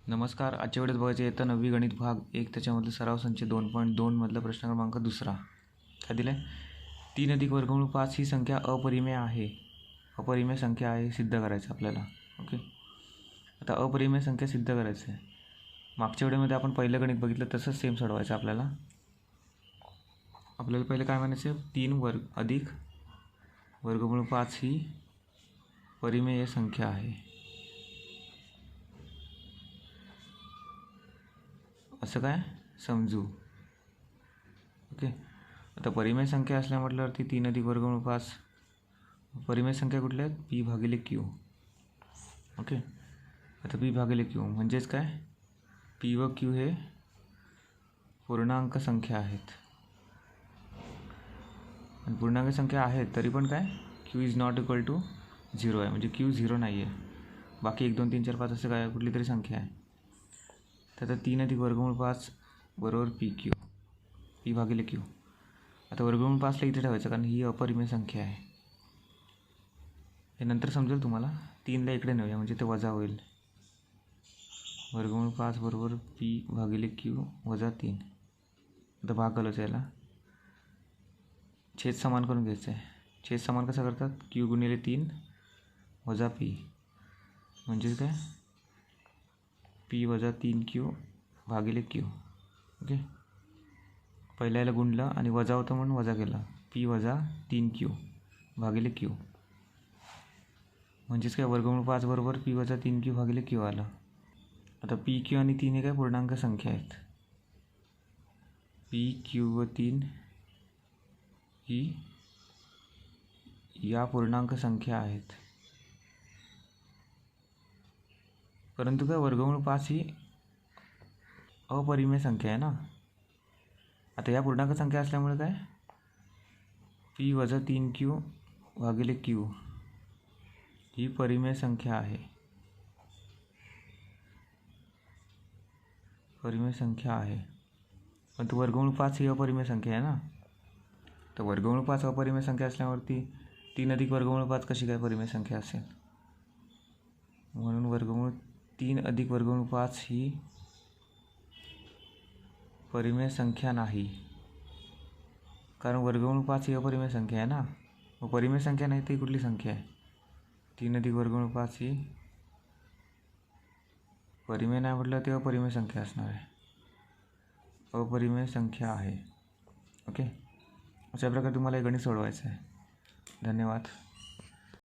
नमस्कार. आजच्या वेळेस बघायचे इयत्ता 9वी गणित भाग 1 त्याच्यामधलं सराव संच 2.2 मधला प्रश्न क्रमांक दुसरा. काय दिलं आहे? 3 अधिक वर्गमूळ 5 ही संख्या अपरिमेय आहे. अपरिमेय संख्या आहे सिद्ध करायचं आपल्याला. ओके, आता अपरिमेय संख्या सिद्ध करायचं आहे. मागच्या व्हिडिओमध्ये आपण पहिलं गणित बघितलं तसंच सेम सोडवायचं आपल्याला. पहिले काय म्हणायचं? 3 वर्ग अधिक वर्गमूळ 5 ही परिमेय संख्या आहे असं काय समजू. ओके, आता परिमेय संख्या असल्या म्हटल्यावरती 3 अधिक वर्गमूळ 5 परिमेय संख्या कुठल्या आहेत? पी भागिले क्यू. ओके, आता पी भागिले क्यू म्हणजेच काय? पी व क्यू हे पूर्णांक संख्या आहेत. आणि पूर्णांक संख्या आहेत तरी पण काय? Q is not equal to 0 आहे. म्हणजे क्यू 0 नाही आहे. बाकी 1 2 3 4 5 असं काय कुठली तरी संख्या आहे. तर 3 अधिक वर्गमूळ 5 बरोबर पी क्यू, पी भागिले क्यू. आता वर्गमूळ 5ला इथे ठेवायचं कारण ही अपरिमेय संख्या आहे. हे नंतर समजेल तुम्हाला. 3ला इकडे नेऊया म्हणजे ते वजा होईल. वर्गमूळ 5 बरोबर पी भागिले क्यू वजा 3. आता भाग घालायचा याला. छेद समान करून घ्यायचं आहे. छेद समान कसा करतात? क्यू गुणिले 3 वजा पी म्हणजेच काय? पी वजा 3 क्यू भागिले क्यू. ओके, पहिल्या याला गुणलं आणि वजा होतं म्हणून वजा केला. पी वजा 3 क्यू भागिले क्यू म्हणजेच काय? वर्गमूळ 5 बरोबर पी वजा 3 क्यू भागिले क्यू आलं. आता पी क्यू आणि 3 हे काय पूर्णांक संख्या आहेत. पी क्यू व 3 ही या पूर्णांक संख्या आहेत. परंतु काय वर्गमूळ 5 ही अपरिमेय संख्या आहे ना. आता या पूर्णांक संख्या असल्यामुळे काय? पी वजा 3 क्यू भागिले क्यू ही परिमेय संख्या आहे. परिमेय संख्या आहे. पण तो वर्गमूळ 5 ही अपरिमेय संख्या आहे ना. तर वर्गमूळ 5 अपरिमेय संख्या असल्यावरती 3 अधिक वर्गमूळ 5 कशी काय परिमेय संख्या असेल? म्हणून 3 अधिक वर्गमूळ 5 ही परिमेय संख्या नाही. कारण वर्गमूळ 5 ही अपरिमेय संख्या आहे ना. मग परिमेय संख्या नाही ती कुठली संख्या आहे? 3 अधिक वर्गमूळ 5 ही परिमेय नाही म्हटलं ते अपरिमेय संख्या असणार आहे. अपरिमेय संख्या आहे. ओके, अशा प्रकारे तुम्हाला हे गणित सोडवायचं आहे. धन्यवाद.